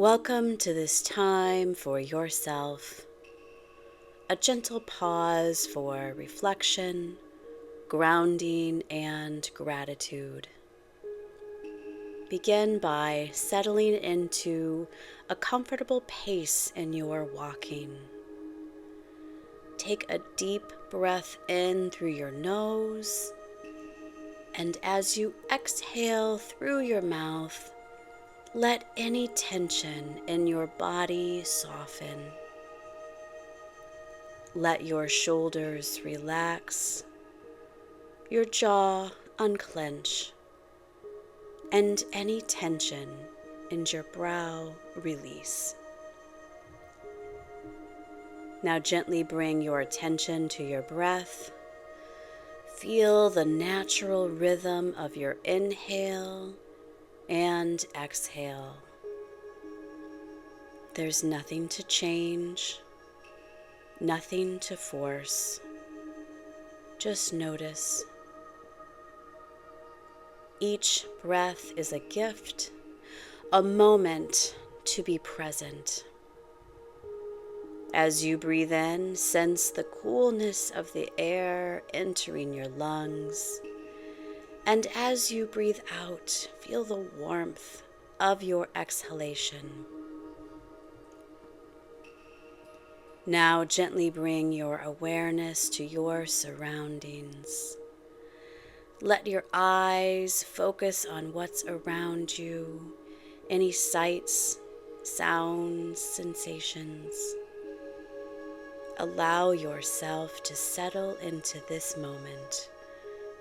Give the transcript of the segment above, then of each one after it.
Welcome to this time for yourself, a gentle pause for reflection, grounding, and gratitude. Begin by settling into a comfortable pace in your walking. Take a deep breath in through your nose, and as you exhale through your mouth, let any tension in your body soften. Let your shoulders relax, your jaw unclench, and any tension in your brow release. Now gently bring your attention to your breath. Feel the natural rhythm of your inhale and exhale. There's nothing to change, nothing to force. Just notice. Each breath is a gift, a moment to be present. As you breathe in, sense the coolness of the air entering your lungs. And as you breathe out, feel the warmth of your exhalation. Now gently bring your awareness to your surroundings. Let your eyes focus on what's around you, any sights, sounds, sensations. Allow yourself to settle into this moment,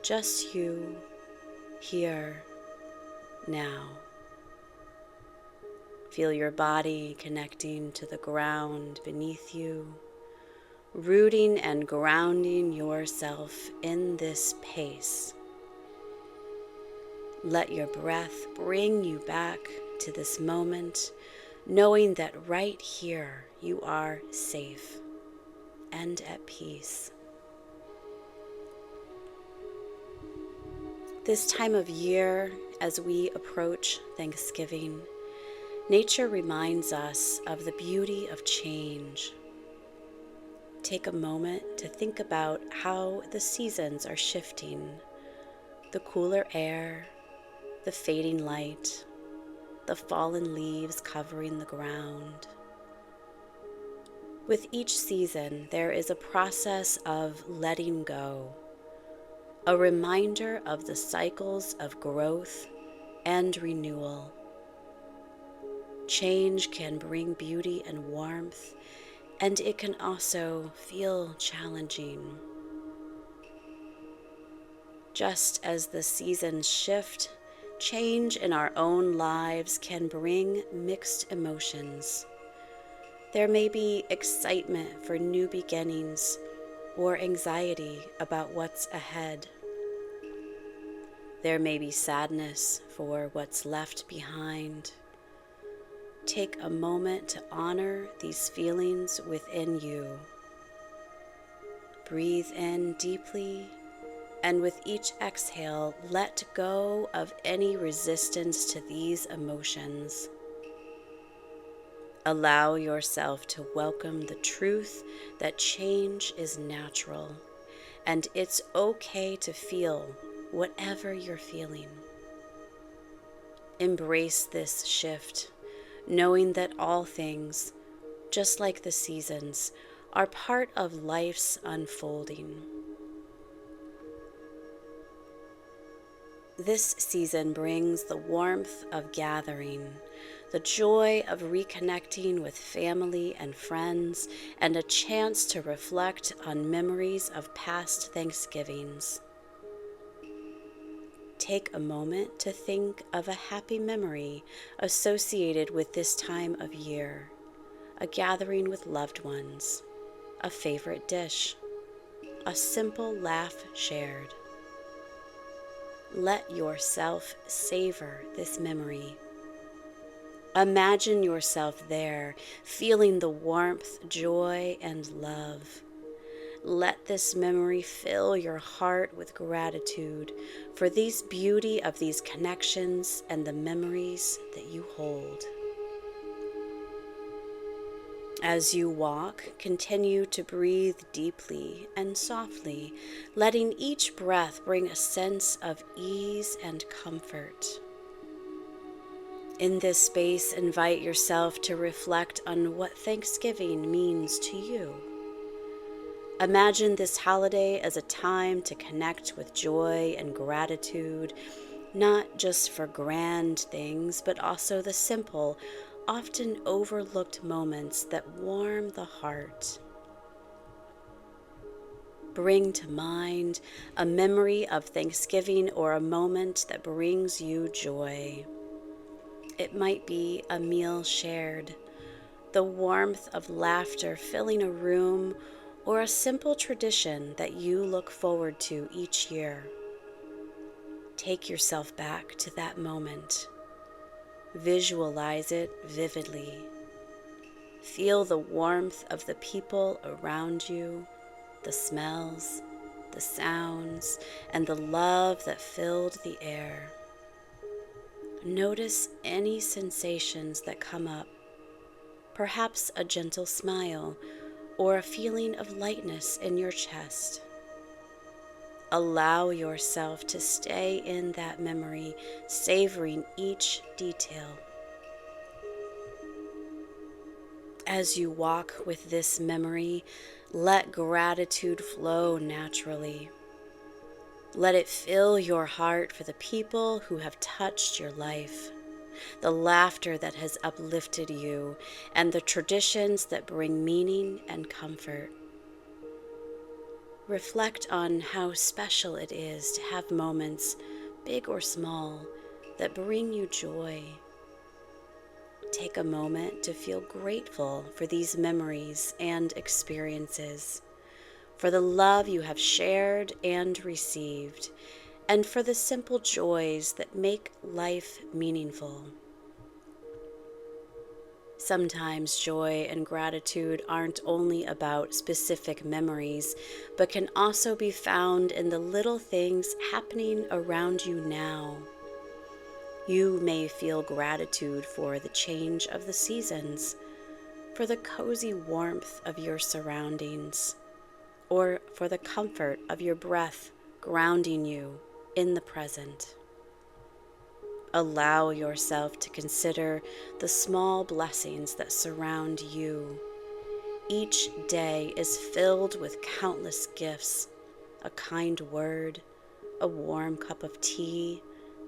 just you, here, now. Feel your body connecting to the ground beneath you, rooting and grounding yourself in this pace. Let your breath bring you back to this moment, knowing that right here you are safe and at peace. This time of year, as we approach Thanksgiving, nature reminds us of the beauty of change. Take a moment to think about how the seasons are shifting, the cooler air, the fading light, the fallen leaves covering the ground. With each season, there is a process of letting go, a reminder of the cycles of growth and renewal. Change can bring beauty and warmth, and it can also feel challenging. Just as the seasons shift, change in our own lives can bring mixed emotions. There may be excitement for new beginnings or anxiety about what's ahead. There may be sadness for what's left behind. Take a moment to honor these feelings within you. Breathe in deeply, and with each exhale, let go of any resistance to these emotions. Allow yourself to welcome the truth that change is natural, and it's okay to feel whatever you're feeling. Embrace this shift, knowing that all things, just like the seasons, are part of life's unfolding. This season brings the warmth of gathering, the joy of reconnecting with family and friends, and a chance to reflect on memories of past Thanksgivings. Take a moment to think of a happy memory associated with this time of year, a gathering with loved ones, a favorite dish, a simple laugh shared. Let yourself savor this memory. Imagine yourself there, feeling the warmth, joy, and love. Let this memory fill your heart with gratitude for the beauty of these connections and the memories that you hold. As you walk, continue to breathe deeply and softly, letting each breath bring a sense of ease and comfort. In this space, invite yourself to reflect on what Thanksgiving means to you. Imagine this holiday as a time to connect with joy and gratitude, not just for grand things, but also the simple, often overlooked moments that warm the heart. Bring to mind a memory of Thanksgiving or a moment that brings you joy. It might be a meal shared, the warmth of laughter filling a room, or a simple tradition that you look forward to each year. Take yourself back to that moment. Visualize it vividly. Feel the warmth of the people around you, the smells, the sounds, and the love that filled the air. Notice any sensations that come up, perhaps a gentle smile or a feeling of lightness in your chest. Allow yourself to stay in that memory, savoring each detail. As you walk with this memory, let gratitude flow naturally. Let it fill your heart for the people who have touched your life, the laughter that has uplifted you, and the traditions that bring meaning and comfort. Reflect on how special it is to have moments, big or small, that bring you joy. Take a moment to feel grateful for these memories and experiences, for the love you have shared and received, and for the simple joys that make life meaningful. Sometimes joy and gratitude aren't only about specific memories, but can also be found in the little things happening around you now. You may feel gratitude for the change of the seasons, for the cozy warmth of your surroundings, or for the comfort of your breath grounding you in the present. Allow yourself to consider the small blessings that surround you. Each day is filled with countless gifts, a kind word, a warm cup of tea,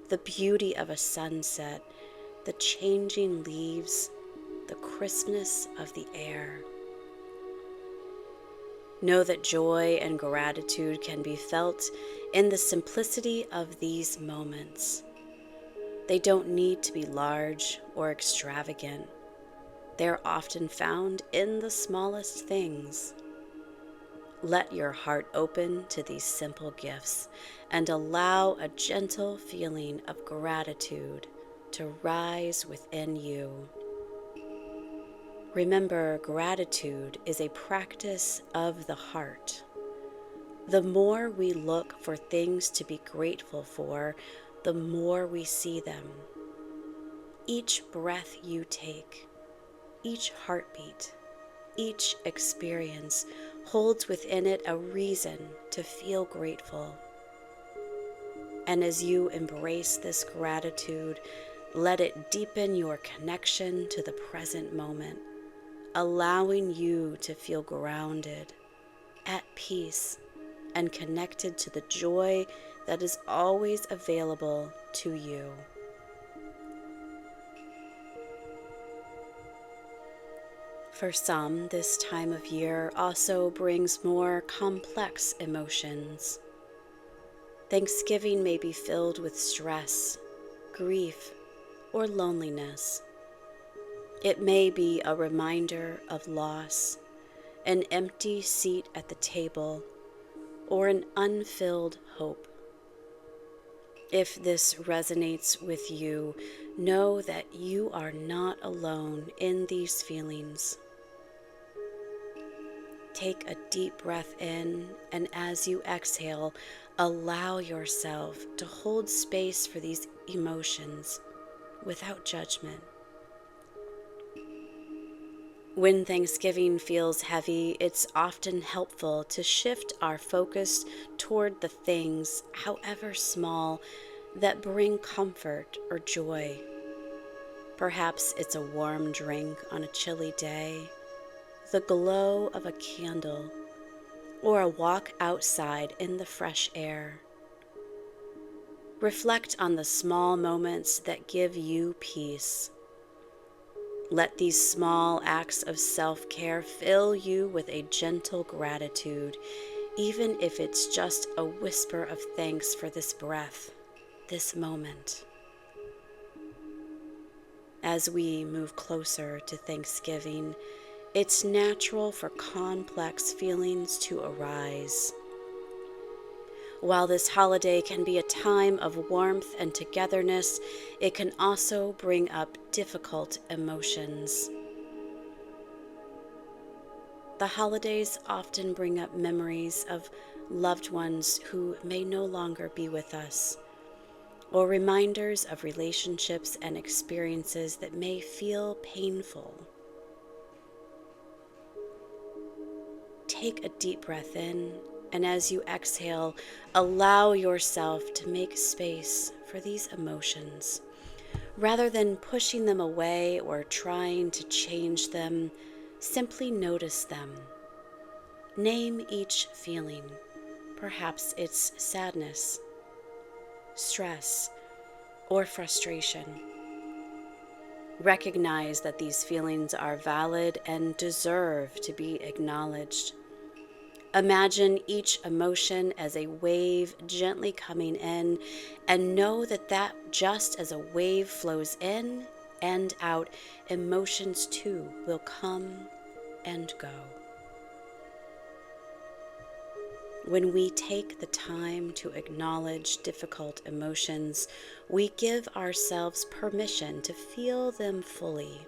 the beauty of a sunset, the changing leaves, the crispness of the air. Know that joy and gratitude can be felt in the simplicity of these moments. They don't need to be large or extravagant. They are often found in the smallest things. Let your heart open to these simple gifts and allow a gentle feeling of gratitude to rise within you. Remember, gratitude is a practice of the heart. The more we look for things to be grateful for, the more we see them. Each breath you take, each heartbeat, each experience holds within it a reason to feel grateful. And as you embrace this gratitude, let it deepen your connection to the present moment, allowing you to feel grounded, at peace, and connected to the joy that is always available to you. For some, this time of year also brings more complex emotions. Thanksgiving may be filled with stress, grief, or loneliness. It may be a reminder of loss, an empty seat at the table, or an unfilled hope. If this resonates with you, know that you are not alone in these feelings. Take a deep breath in, and as you exhale, allow yourself to hold space for these emotions without judgment. When Thanksgiving feels heavy, it's often helpful to shift our focus toward the things, however small, that bring comfort or joy. Perhaps it's a warm drink on a chilly day, the glow of a candle, or a walk outside in the fresh air. Reflect on the small moments that give you peace. Let these small acts of self-care fill you with a gentle gratitude, even if it's just a whisper of thanks for this breath, this moment. As we move closer to Thanksgiving, it's natural for complex feelings to arise. While this holiday can be a time of warmth and togetherness, it can also bring up difficult emotions. The holidays often bring up memories of loved ones who may no longer be with us, or reminders of relationships and experiences that may feel painful. Take a deep breath in, and as you exhale, allow yourself to make space for these emotions. Rather than pushing them away or trying to change them, simply notice them. Name each feeling. Perhaps it's sadness, stress, or frustration. Recognize that these feelings are valid and deserve to be acknowledged. Imagine each emotion as a wave gently coming in, and know that just as a wave flows in and out, emotions too will come and go. When we take the time to acknowledge difficult emotions, we give ourselves permission to feel them fully.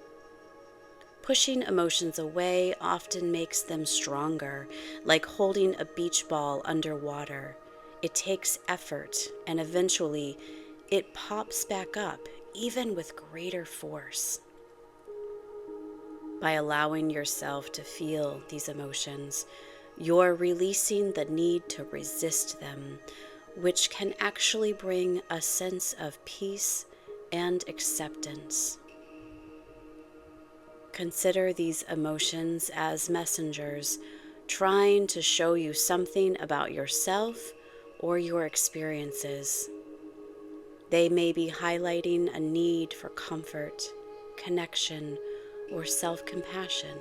Pushing emotions away often makes them stronger, like holding a beach ball underwater. It takes effort, and eventually it pops back up, even with greater force. By allowing yourself to feel these emotions, you're releasing the need to resist them, which can actually bring a sense of peace and acceptance. Consider these emotions as messengers, trying to show you something about yourself or your experiences. They may be highlighting a need for comfort, connection, or self-compassion.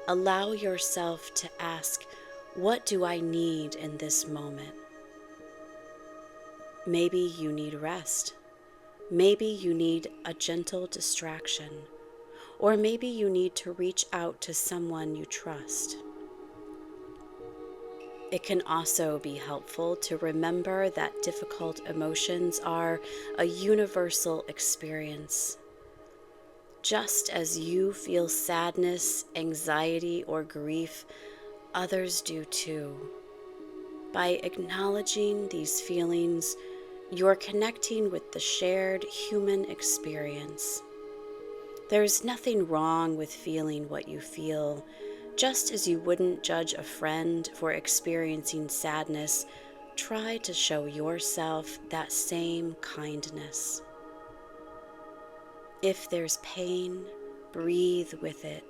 Allow yourself to ask, what do I need in this moment? Maybe you need rest. Maybe you need a gentle distraction. Or maybe you need to reach out to someone you trust. It can also be helpful to remember that difficult emotions are a universal experience. Just as you feel sadness, anxiety, or grief, others do too. By acknowledging these feelings, you're connecting with the shared human experience. There's nothing wrong with feeling what you feel. Just as you wouldn't judge a friend for experiencing sadness, try to show yourself that same kindness. If there's pain, breathe with it,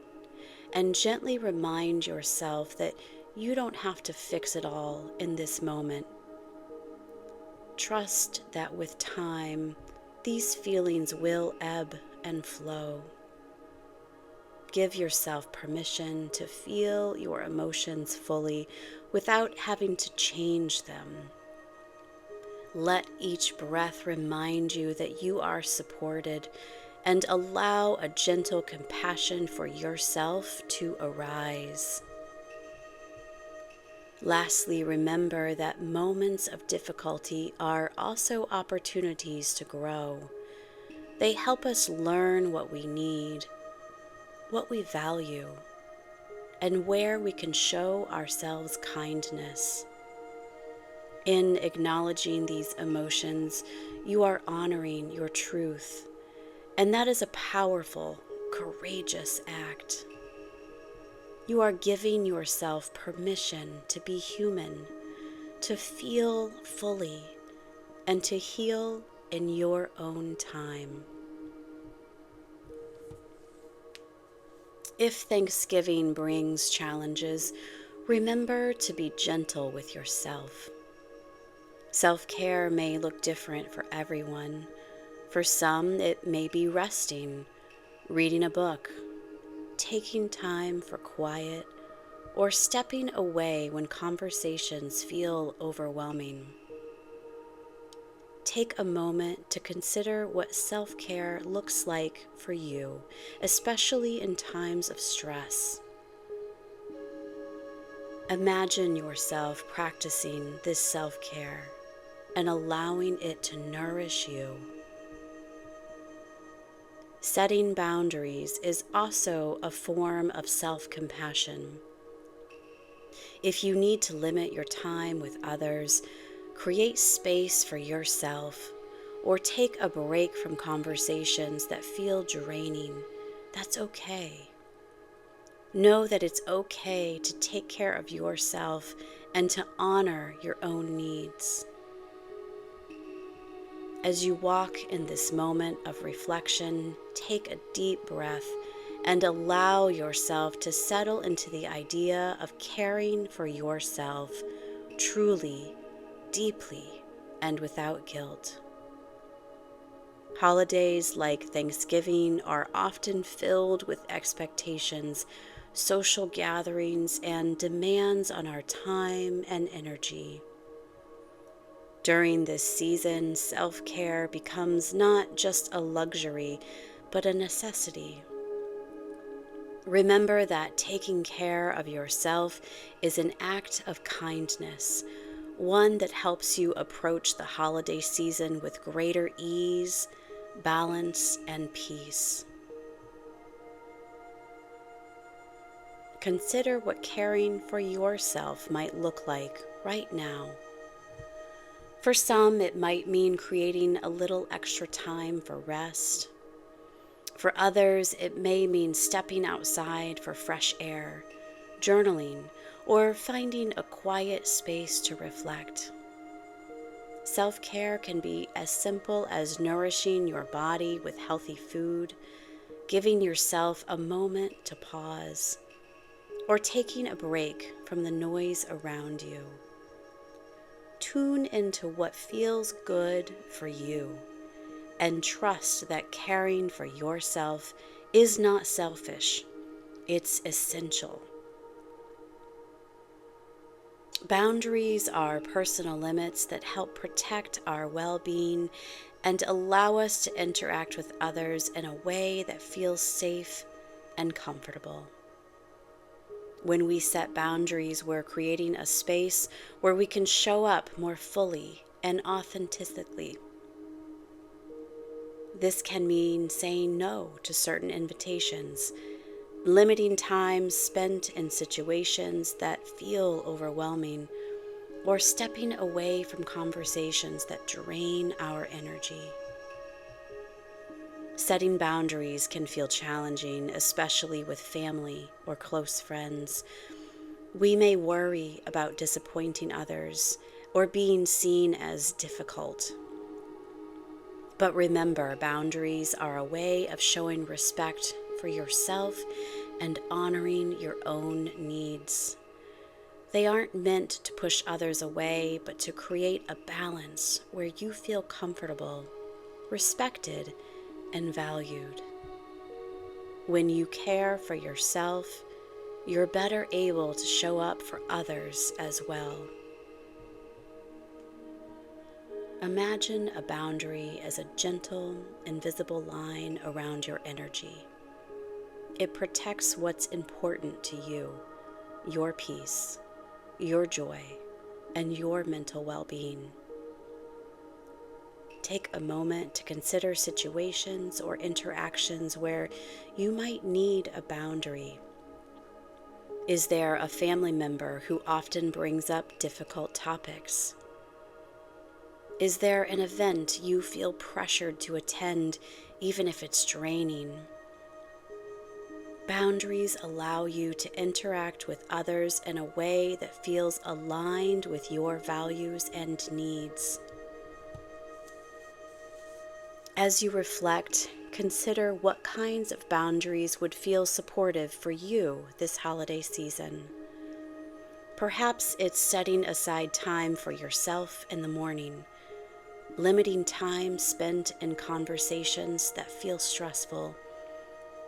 and gently remind yourself that you don't have to fix it all in this moment. Trust that with time, these feelings will ebb and flow. Give yourself permission to feel your emotions fully without having to change them. Let each breath remind you that you are supported, and allow a gentle compassion for yourself to arise. Lastly, remember that moments of difficulty are also opportunities to grow. They help us learn what we need, what we value, and where we can show ourselves kindness. In acknowledging these emotions, you are honoring your truth, and that is a powerful, courageous act. You are giving yourself permission to be human, to feel fully, and to heal in your own time. If Thanksgiving brings challenges, remember to be gentle with yourself. Self-care may look different for everyone. For some, it may be resting, reading a book, taking time for quiet, or stepping away when conversations feel overwhelming. Take a moment to consider what self-care looks like for you, especially in times of stress. Imagine yourself practicing this self-care and allowing it to nourish you. Setting boundaries is also a form of self-compassion. If you need to limit your time with others, create space for yourself, or take a break from conversations that feel draining, that's okay. Know that it's okay to take care of yourself and to honor your own needs. As you walk in this moment of reflection, take a deep breath and allow yourself to settle into the idea of caring for yourself truly, deeply, and without guilt. Holidays like Thanksgiving are often filled with expectations, social gatherings, and demands on our time and energy. During this season, self-care becomes not just a luxury, but a necessity. Remember that taking care of yourself is an act of kindness, one that helps you approach the holiday season with greater ease, balance, and peace. Consider what caring for yourself might look like right now. For some, it might mean creating a little extra time for rest. For others, it may mean stepping outside for fresh air, journaling, or finding a quiet space to reflect. Self-care can be as simple as nourishing your body with healthy food, giving yourself a moment to pause, or taking a break from the noise around you. Tune into what feels good for you, and trust that caring for yourself is not selfish, it's essential. Boundaries are personal limits that help protect our well-being and allow us to interact with others in a way that feels safe and comfortable. When we set boundaries, we're creating a space where we can show up more fully and authentically. This can mean saying no to certain invitations, limiting time spent in situations that feel overwhelming, or stepping away from conversations that drain our energy. Setting boundaries can feel challenging, especially with family or close friends. We may worry about disappointing others or being seen as difficult. But remember, boundaries are a way of showing respect for yourself and honoring your own needs. They aren't meant to push others away, but to create a balance where you feel comfortable, respected, and valued. When you care for yourself, you're better able to show up for others as well. Imagine a boundary as a gentle, invisible line around your energy. It protects what's important to you, your peace, your joy, and your mental well-being. Take a moment to consider situations or interactions where you might need a boundary. Is there a family member who often brings up difficult topics? Is there an event you feel pressured to attend, even if it's draining? Boundaries allow you to interact with others in a way that feels aligned with your values and needs. As you reflect, consider what kinds of boundaries would feel supportive for you this holiday season. Perhaps it's setting aside time for yourself in the morning, limiting time spent in conversations that feel stressful,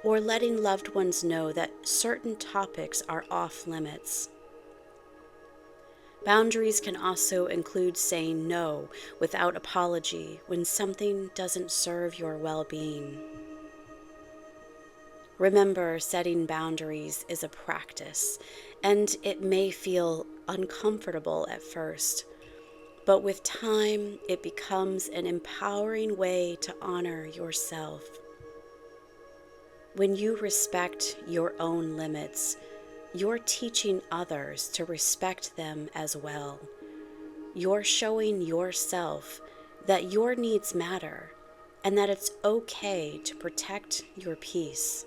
or letting loved ones know that certain topics are off limits. Boundaries can also include saying no without apology when something doesn't serve your well-being. Remember, setting boundaries is a practice, and it may feel uncomfortable at first, but with time, it becomes an empowering way to honor yourself. When you respect your own limits, you're teaching others to respect them as well. You're showing yourself that your needs matter and that it's okay to protect your peace.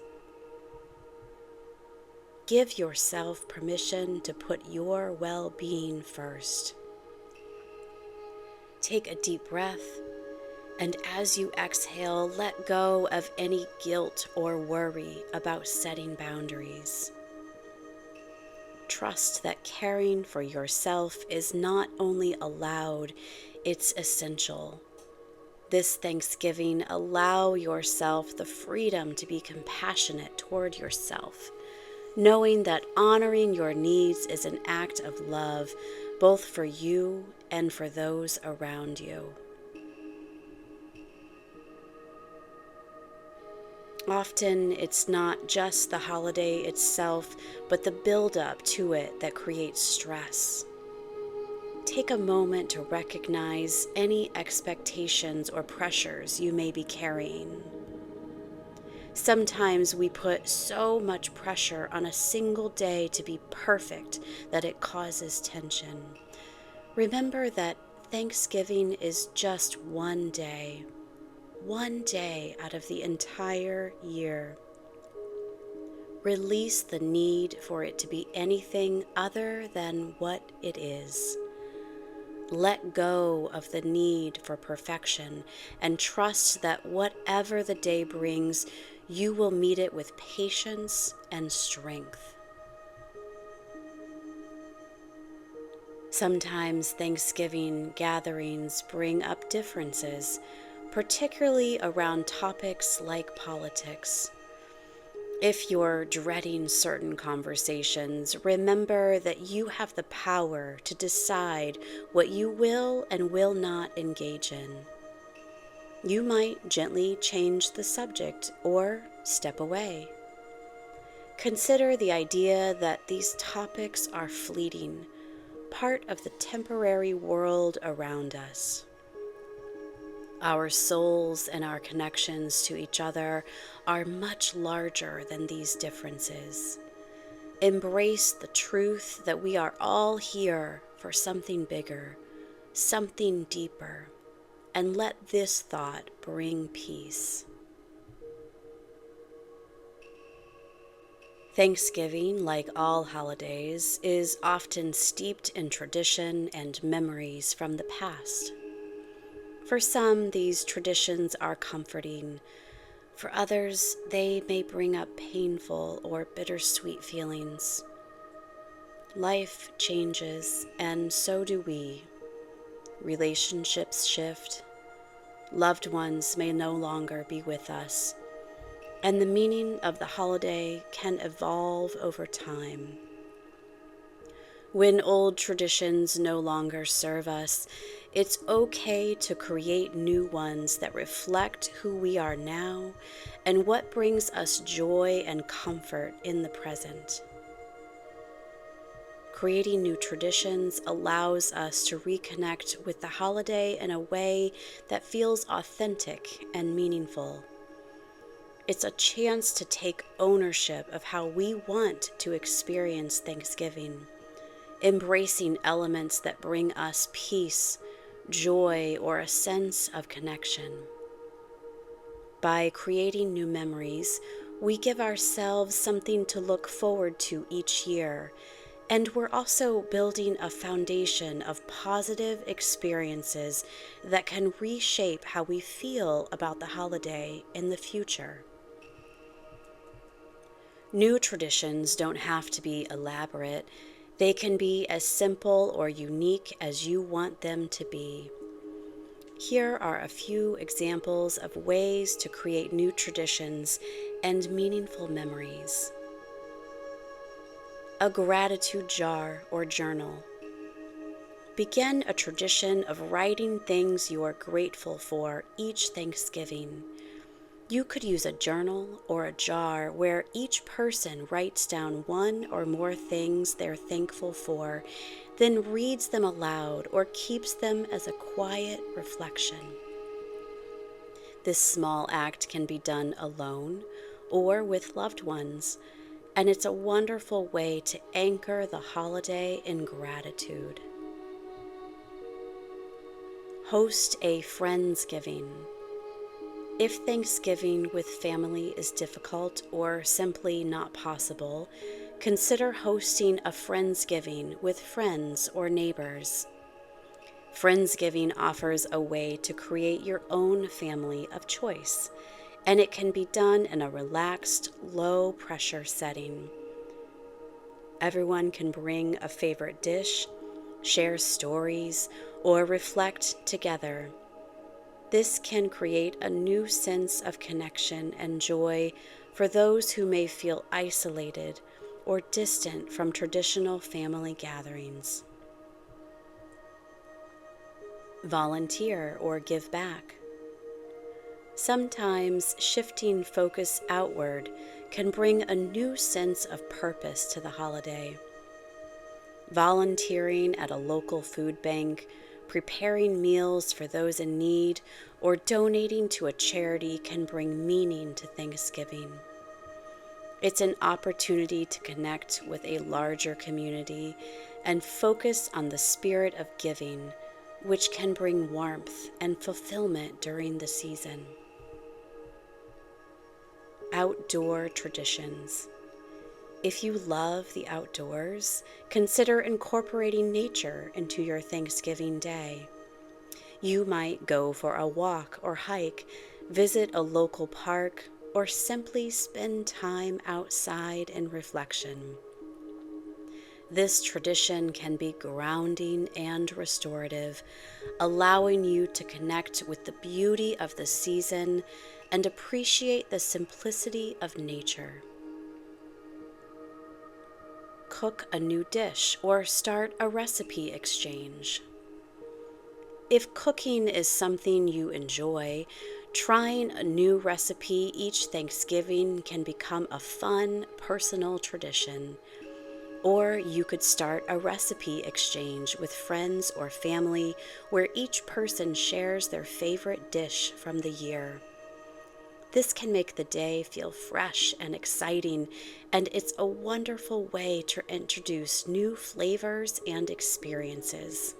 Give yourself permission to put your well-being first. Take a deep breath, and as you exhale, let go of any guilt or worry about setting boundaries. Trust that caring for yourself is not only allowed, it's essential. This Thanksgiving, allow yourself the freedom to be compassionate toward yourself, knowing that honoring your needs is an act of love, both for you and for those around you. Often, it's not just the holiday itself, but the build-up to it that creates stress. Take a moment to recognize any expectations or pressures you may be carrying. Sometimes we put so much pressure on a single day to be perfect that it causes tension. Remember that Thanksgiving is just one day out of the entire year. Release the need for it to be anything other than what it is. Let go of the need for perfection and trust that whatever the day brings, you will meet it with patience and strength. Sometimes Thanksgiving gatherings bring up differences, particularly around topics like politics. If you're dreading certain conversations, remember that you have the power to decide what you will and will not engage in. You might gently change the subject or step away. Consider the idea that these topics are fleeting, part of the temporary world around us. Our souls and our connections to each other are much larger than these differences. Embrace the truth that we are all here for something bigger, something deeper, and let this thought bring peace. Thanksgiving, like all holidays, is often steeped in tradition and memories from the past. For some, these traditions are comforting. For others, they may bring up painful or bittersweet feelings. Life changes, and so do we. Relationships shift. Loved ones may no longer be with us, and the meaning of the holiday can evolve over time. When old traditions no longer serve us, it's okay to create new ones that reflect who we are now and what brings us joy and comfort in the present. Creating new traditions allows us to reconnect with the holiday in a way that feels authentic and meaningful. It's a chance to take ownership of how we want to experience Thanksgiving, embracing elements that bring us peace, joy, or a sense of connection. By creating new memories, We give ourselves something to look forward to each year, and we're also building a foundation of positive experiences that can reshape how we feel about the holiday in the future. New traditions don't have to be elaborate. They can be as simple or unique as you want them to be. Here are a few examples of ways to create new traditions and meaningful memories. A gratitude jar or journal. Begin a tradition of writing things you are grateful for each Thanksgiving. You could use a journal or a jar where each person writes down one or more things they're thankful for, then reads them aloud or keeps them as a quiet reflection. This small act can be done alone or with loved ones, and it's a wonderful way to anchor the holiday in gratitude. Host a Friendsgiving. If Thanksgiving with family is difficult or simply not possible, consider hosting a Friendsgiving with friends or neighbors. Friendsgiving offers a way to create your own family of choice, and it can be done in a relaxed, low-pressure setting. Everyone can bring a favorite dish, share stories, or reflect together. This can create a new sense of connection and joy for those who may feel isolated or distant from traditional family gatherings. Volunteer or give back. Sometimes shifting focus outward can bring a new sense of purpose to the holiday. Volunteering at a local food bank, preparing meals for those in need, or donating to a charity can bring meaning to Thanksgiving. It's an opportunity to connect with a larger community and focus on the spirit of giving, which can bring warmth and fulfillment during the season. Outdoor traditions. If you love the outdoors, consider incorporating nature into your Thanksgiving day. You might go for a walk or hike, visit a local park, or simply spend time outside in reflection. This tradition can be grounding and restorative, allowing you to connect with the beauty of the season and appreciate the simplicity of nature. Cook a new dish or start a recipe exchange. If cooking is something you enjoy, trying a new recipe each Thanksgiving can become a fun, personal tradition. Or you could start a recipe exchange with friends or family where each person shares their favorite dish from the year. This can make the day feel fresh and exciting, and it's a wonderful way to introduce new flavors and experiences.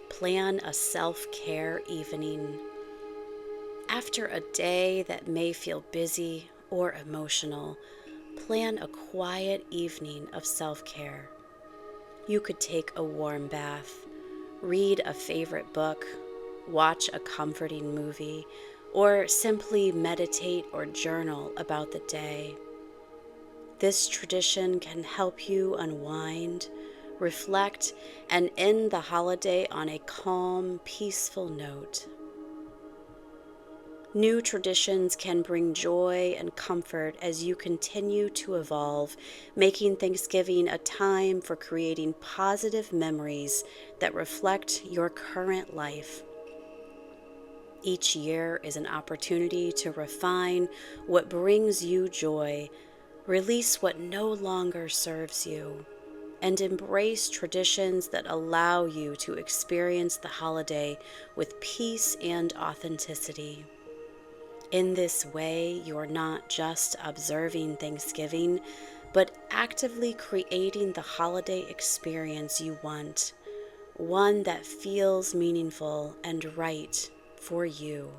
Plan a self-care evening. After a day that may feel busy or emotional, plan a quiet evening of self-care. You could take a warm bath, read a favorite book, watch a comforting movie, or simply meditate or journal about the day. This tradition can help you unwind, reflect, and end the holiday on a calm, peaceful note. New traditions can bring joy and comfort as you continue to evolve, making Thanksgiving a time for creating positive memories that reflect your current life. Each year is an opportunity to refine what brings you joy, release what no longer serves you, and embrace traditions that allow you to experience the holiday with peace and authenticity. In this way, you're not just observing Thanksgiving, but actively creating the holiday experience you want, one that feels meaningful and right for you.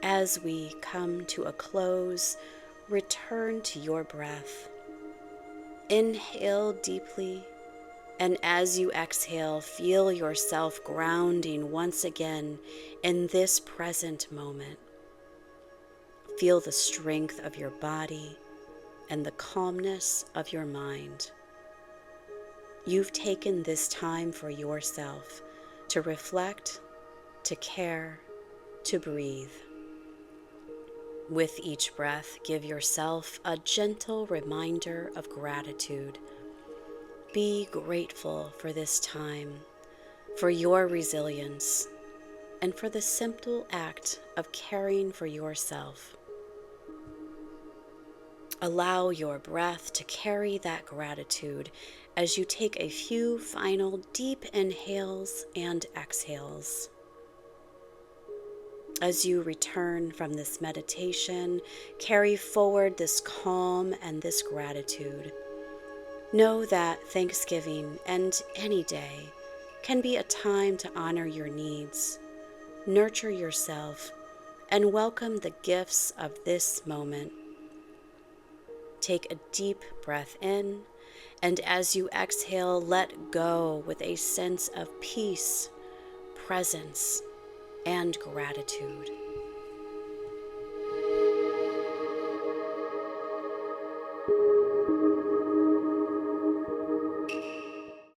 As we come to a close, return to your breath. Inhale deeply, and as you exhale, feel yourself grounding once again in this present moment. Feel the strength of your body and the calmness of your mind. You've taken this time for yourself to reflect, to care, to breathe. With each breath, give yourself a gentle reminder of gratitude. Be grateful for this time, for your resilience, and for the simple act of caring for yourself. Allow your breath to carry that gratitude as you take a few final deep inhales and exhales. As you return from this meditation, carry forward this calm and this gratitude. Know that Thanksgiving and any day can be a time to honor your needs, nurture yourself, and welcome the gifts of this moment. Take a deep breath in, and as you exhale, let go with a sense of peace, presence, and gratitude.